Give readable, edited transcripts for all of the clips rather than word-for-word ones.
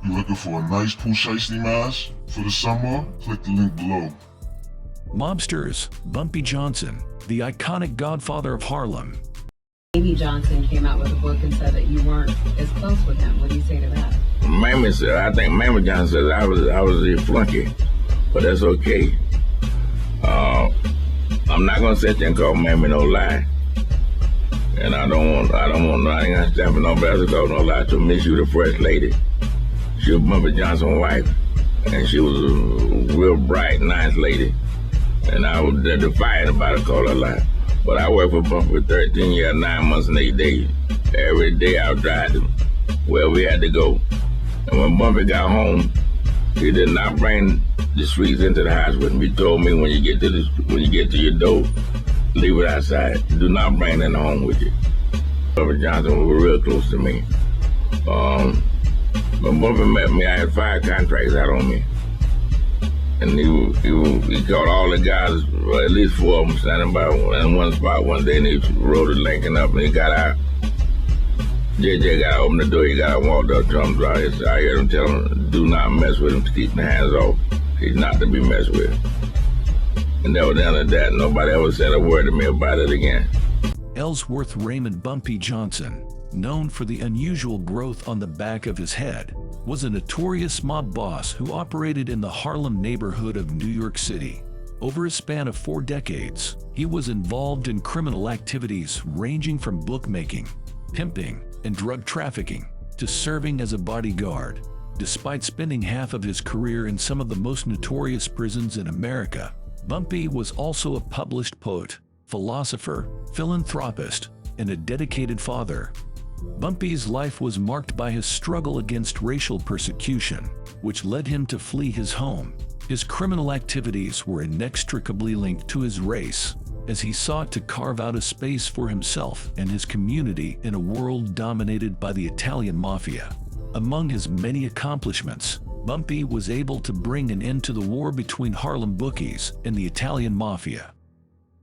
You looking for a nice pool shiesty mask for the summer? Click the link below. Mobsters, Bumpy Johnson, the iconic Godfather of Harlem. Bumpy Johnson came out with a book and said that you weren't as close with him. What do you say to that? Mammy said, I think Mammy Johnson said I was a flunky, but that's okay. I'm not gonna sit there and call Mammy no lie, and I ain't gonna stand for nobody to call no lie to me. She was the first lady. She was Bumpy Johnson's wife, and she was a real bright, nice lady, and I was defiant about it, call her lie. But I worked for Bumpy for 13 years, 9 months and 8 days. Every day I would drive him where we had to go. And when Bumpy got home, he did not bring the sweets into the house with him. He told me when you get to your door, leave it outside. Do not bring it home with you. Bumpy Johnson was real close to me. When Bumpy met me, I had 5 contracts out on me. And he called all the guys, well, at least 4 of them, standing by in one spot one day, and he rode the Lincoln up, and he got out. JJ got to open the door, he got to walk up to him. I heard him tell him, do not mess with him, to keep the hands off. He's not to be messed with. And that was the end of that. Nobody ever said a word to me about it again. Ellsworth Raymond Bumpy Johnson, known for the unusual growth on the back of his head, was a notorious mob boss who operated in the Harlem neighborhood of New York City. Over a span of 4 decades, he was involved in criminal activities ranging from bookmaking, pimping, and drug trafficking, to serving as a bodyguard. Despite spending half of his career in some of the most notorious prisons in America, Bumpy was also a published poet, philosopher, philanthropist, and a dedicated father. Bumpy's life was marked by his struggle against racial persecution, which led him to flee his home. His criminal activities were inextricably linked to his race, as he sought to carve out a space for himself and his community in a world dominated by the Italian mafia. Among his many accomplishments, Bumpy was able to bring an end to the war between Harlem bookies and the Italian mafia.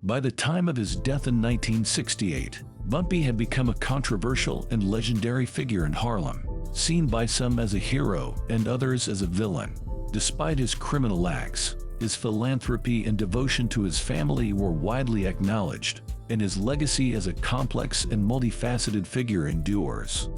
By the time of his death in 1968, Bumpy had become a controversial and legendary figure in Harlem, seen by some as a hero and others as a villain. Despite his criminal acts, his philanthropy and devotion to his family were widely acknowledged, and his legacy as a complex and multifaceted figure endures.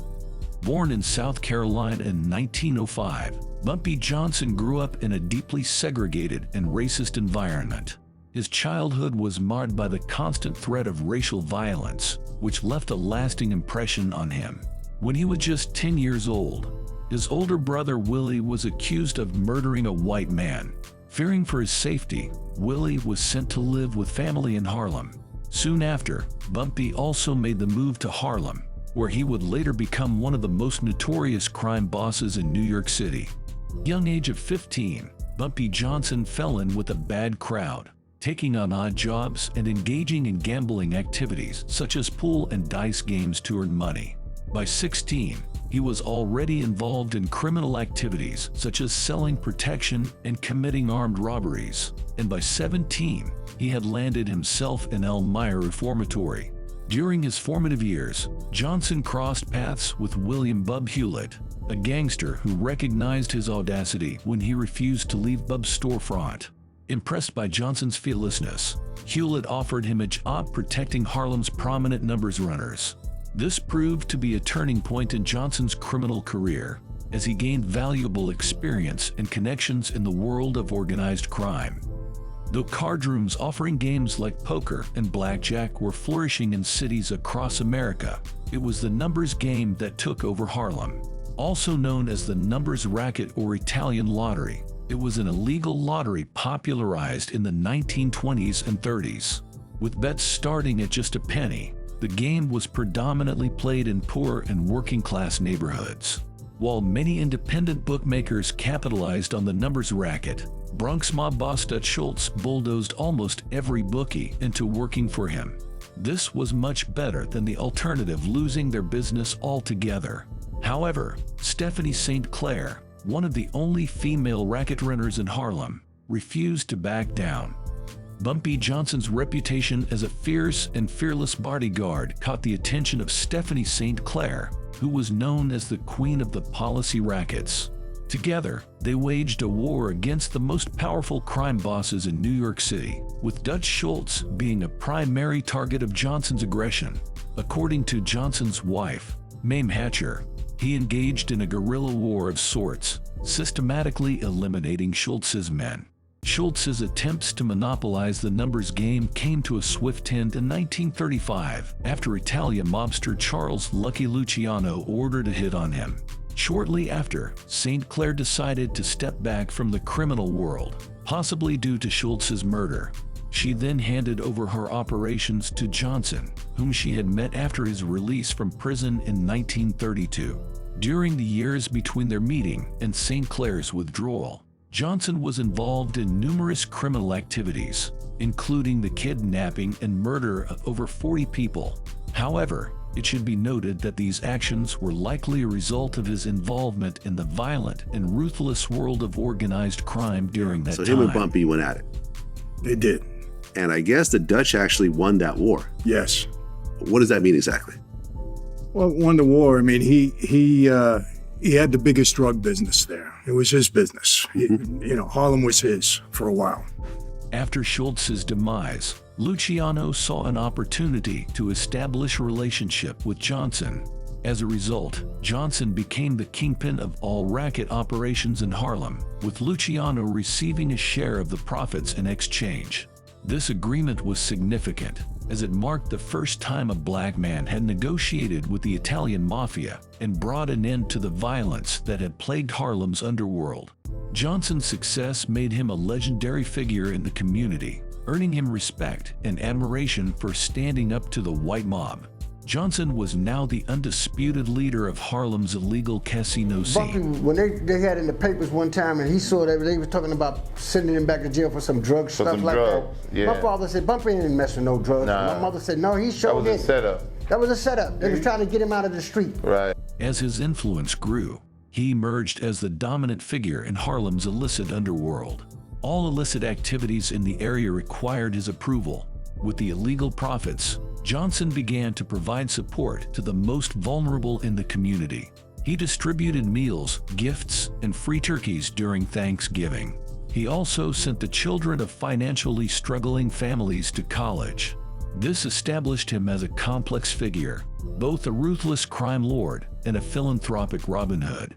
Born in South Carolina in 1905, Bumpy Johnson grew up in a deeply segregated and racist environment. His childhood was marred by the constant threat of racial violence, which left a lasting impression on him. When he was just 10 years old, his older brother Willie was accused of murdering a white man. Fearing for his safety, Willie was sent to live with family in Harlem. Soon after, Bumpy also made the move to Harlem, where he would later become one of the most notorious crime bosses in New York City. Young age of 15, Bumpy Johnson fell in with a bad crowd, taking on odd jobs and engaging in gambling activities such as pool and dice games to earn money. By 16, he was already involved in criminal activities such as selling protection and committing armed robberies, and by 17, he had landed himself in Elmira Reformatory. During his formative years, Johnson crossed paths with William "Bub" Hewlett, a gangster who recognized his audacity when he refused to leave Bub's storefront. Impressed by Johnson's fearlessness, Hewlett offered him a job protecting Harlem's prominent numbers runners. This proved to be a turning point in Johnson's criminal career, as he gained valuable experience and connections in the world of organized crime. Though card rooms offering games like poker and blackjack were flourishing in cities across America, it was the numbers game that took over Harlem. Also known as the numbers racket or Italian lottery, it was an illegal lottery popularized in the 1920s and 30s. With bets starting at just a penny, the game was predominantly played in poor and working-class neighborhoods. While many independent bookmakers capitalized on the numbers racket, Bronx mob boss Dutch Schultz bulldozed almost every bookie into working for him. This was much better than the alternative, losing their business altogether. However, Stephanie St. Clair, one of the only female racket runners in Harlem, refused to back down. Bumpy Johnson's reputation as a fierce and fearless bodyguard caught the attention of Stephanie St. Clair, who was known as the Queen of the Policy Rackets. Together, they waged a war against the most powerful crime bosses in New York City, with Dutch Schultz being a primary target of Johnson's aggression. According to Johnson's wife, Mame Hatcher, he engaged in a guerrilla war of sorts, systematically eliminating Schultz's men. Schultz's attempts to monopolize the numbers game came to a swift end in 1935 after Italian mobster Charles Lucky Luciano ordered a hit on him. Shortly after, St. Clair decided to step back from the criminal world, possibly due to Schultz's murder. She then handed over her operations to Johnson, whom she had met after his release from prison in 1932. During the years between their meeting and St. Clair's withdrawal, Johnson was involved in numerous criminal activities, including the kidnapping and murder of over 40 people. However, it should be noted that these actions were likely a result of his involvement in the violent and ruthless world of organized crime during that time. So him and Bumpy went at it. They did. And I guess the Dutch actually won that war. Yes. What does that mean exactly? Well, won the war. I mean, he had the biggest drug business there. It was his business. Harlem was his for a while. After Schultz's demise, Luciano saw an opportunity to establish a relationship with Johnson. As a result, Johnson became the kingpin of all racket operations in Harlem, with Luciano receiving a share of the profits in exchange. This agreement was significant, as it marked the first time a black man had negotiated with the Italian mafia and brought an end to the violence that had plagued Harlem's underworld. Johnson's success made him a legendary figure in the community, earning him respect and admiration for standing up to the white mob. Johnson was now the undisputed leader of Harlem's illegal casino Bumpy, scene. when they had in the papers one time and he saw that they were talking about sending him back to jail for some drug stuff like that. Yeah. My father said, Bumpy ain't messing no drugs. Nah. My mother said, no, he showed That was a setup. That was a setup. They was trying to get him out of the street. Right. As his influence grew, he emerged as the dominant figure in Harlem's illicit underworld. All illicit activities in the area required his approval. With the illegal profits, Johnson began to provide support to the most vulnerable in the community. He distributed meals, gifts, and free turkeys during Thanksgiving. He also sent the children of financially struggling families to college. This established him as a complex figure, both a ruthless crime lord and a philanthropic Robin Hood.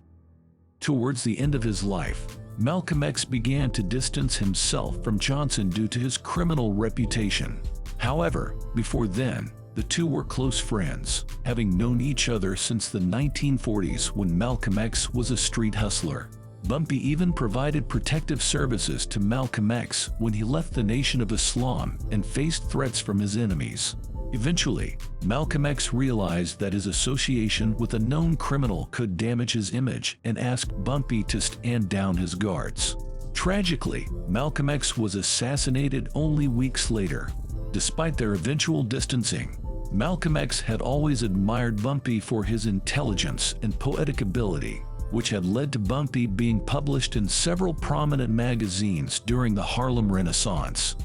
Towards the end of his life, Malcolm X began to distance himself from Johnson due to his criminal reputation. However, before then, the two were close friends, having known each other since the 1940s when Malcolm X was a street hustler. Bumpy even provided protective services to Malcolm X when he left the Nation of Islam and faced threats from his enemies. Eventually, Malcolm X realized that his association with a known criminal could damage his image and asked Bumpy to stand down his guards. Tragically, Malcolm X was assassinated only weeks later. Despite their eventual distancing, Malcolm X had always admired Bumpy for his intelligence and poetic ability, which had led to Bumpy being published in several prominent magazines during the Harlem Renaissance.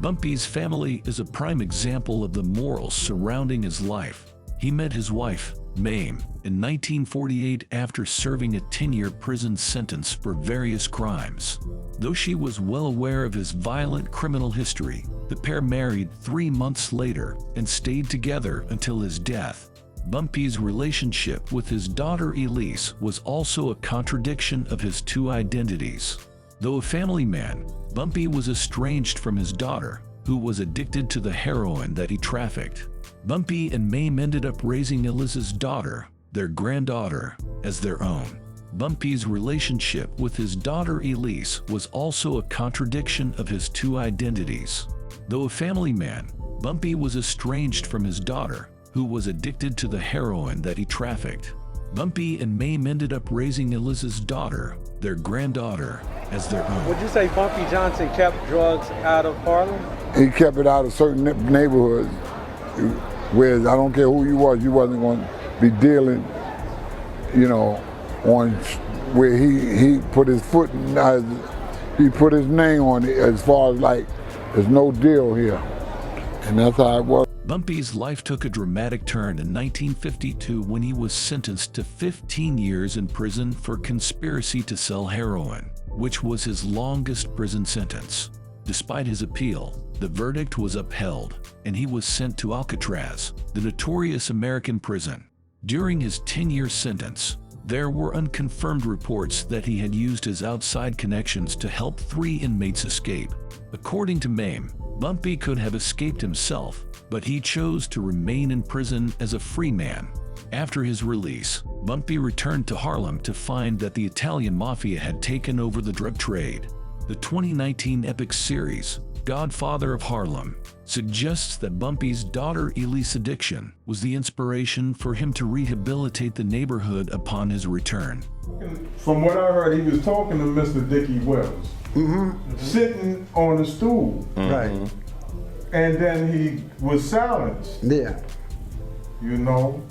Bumpy's family is a prime example of the morals surrounding his life. He met his wife, Mame, in 1948 after serving a 10-year prison sentence for various crimes. Though she was well aware of his violent criminal history, the pair married 3 months later and stayed together until his death. Bumpy's relationship with his daughter Elise was also a contradiction of his two identities. Though a family man, Bumpy was estranged from his daughter, who was addicted to the heroin that he trafficked. Bumpy and Mame ended up raising Elise's daughter, their granddaughter, as their own. Bumpy's relationship with his daughter Elise was also a contradiction of his two identities. Though a family man, Bumpy was estranged from his daughter, who was addicted to the heroin that he trafficked. Bumpy and Mame ended up raising Elise's daughter, their granddaughter, as their own. Would you say Bumpy Johnson kept drugs out of Harlem? He kept it out of certain neighborhoods, where I don't care who you wasn't going to be dealing, on where he put his foot, he put his name on it as far as like, there's no deal here. And that's how it was. Bumpy's life took a dramatic turn in 1952 when he was sentenced to 15 years in prison for conspiracy to sell heroin, which was his longest prison sentence. Despite his appeal, the verdict was upheld, and he was sent to Alcatraz, the notorious American prison. During his 10-year sentence, there were unconfirmed reports that he had used his outside connections to help 3 inmates escape. According to Mame, Bumpy could have escaped himself, but he chose to remain in prison as a free man. After his release, Bumpy returned to Harlem to find that the Italian mafia had taken over the drug trade. The 2019 epic series, Godfather of Harlem, suggests that Bumpy's daughter Elise addiction was the inspiration for him to rehabilitate the neighborhood upon his return. From what I heard, he was talking to Mr. Dickie Wells, sitting on a stool. Right. And then he was silenced. Yeah. You know?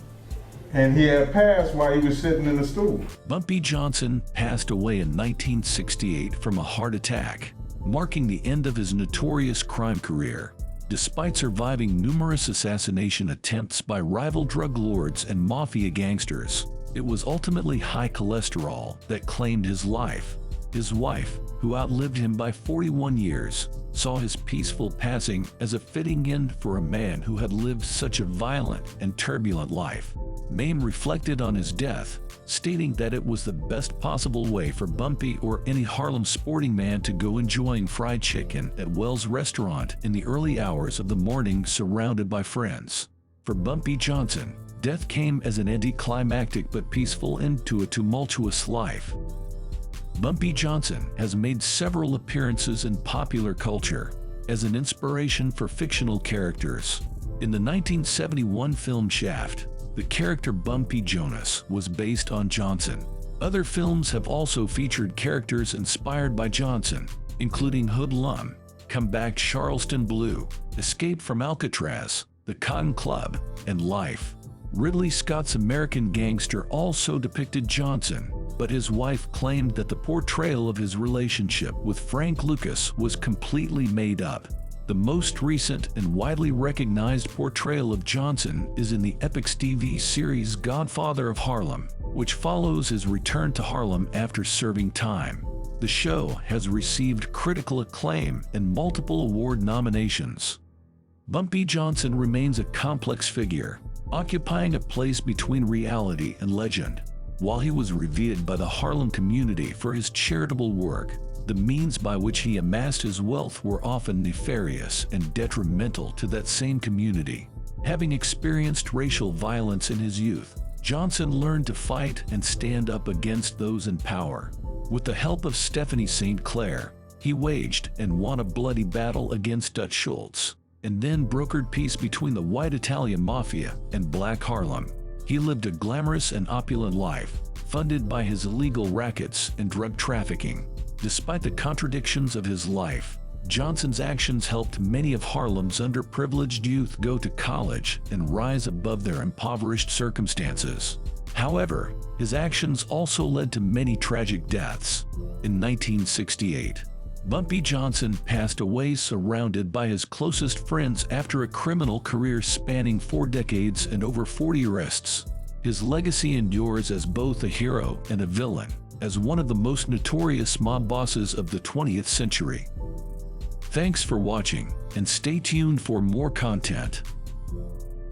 And he had passed while he was sitting in the stool. Bumpy Johnson passed away in 1968 from a heart attack, marking the end of his notorious crime career. Despite surviving numerous assassination attempts by rival drug lords and mafia gangsters, it was ultimately high cholesterol that claimed his life. His wife, who outlived him by 41 years, saw his peaceful passing as a fitting end for a man who had lived such a violent and turbulent life. Mame reflected on his death, stating that it was the best possible way for Bumpy or any Harlem sporting man to go enjoying fried chicken at Wells' restaurant in the early hours of the morning surrounded by friends. For Bumpy Johnson, death came as an anticlimactic but peaceful end to a tumultuous life. Bumpy Johnson has made several appearances in popular culture as an inspiration for fictional characters. In the 1971 film Shaft, the character Bumpy Jonas was based on Johnson. Other films have also featured characters inspired by Johnson, including Hoodlum, Come Back Charleston Blue, Escape from Alcatraz, The Cotton Club, and Life. Ridley Scott's American Gangster also depicted Johnson, but his wife claimed that the portrayal of his relationship with Frank Lucas was completely made up. The most recent and widely recognized portrayal of Johnson is in the Epix TV series Godfather of Harlem, which follows his return to Harlem after serving time. The show has received critical acclaim and multiple award nominations. Bumpy Johnson remains a complex figure, occupying a place between reality and legend. While he was revered by the Harlem community for his charitable work, the means by which he amassed his wealth were often nefarious and detrimental to that same community. Having experienced racial violence in his youth, Johnson learned to fight and stand up against those in power. With the help of Stephanie St. Clair, he waged and won a bloody battle against Dutch Schultz, and then brokered peace between the white Italian mafia and black Harlem. He lived a glamorous and opulent life, funded by his illegal rackets and drug trafficking. Despite the contradictions of his life, Johnson's actions helped many of Harlem's underprivileged youth go to college and rise above their impoverished circumstances. However, his actions also led to many tragic deaths. In 1968, Bumpy Johnson passed away surrounded by his closest friends after a criminal career spanning 4 decades and over 40 arrests. His legacy endures as both a hero and a villain, as one of the most notorious mob bosses of the 20th century. Thanks for watching, and stay tuned for more content.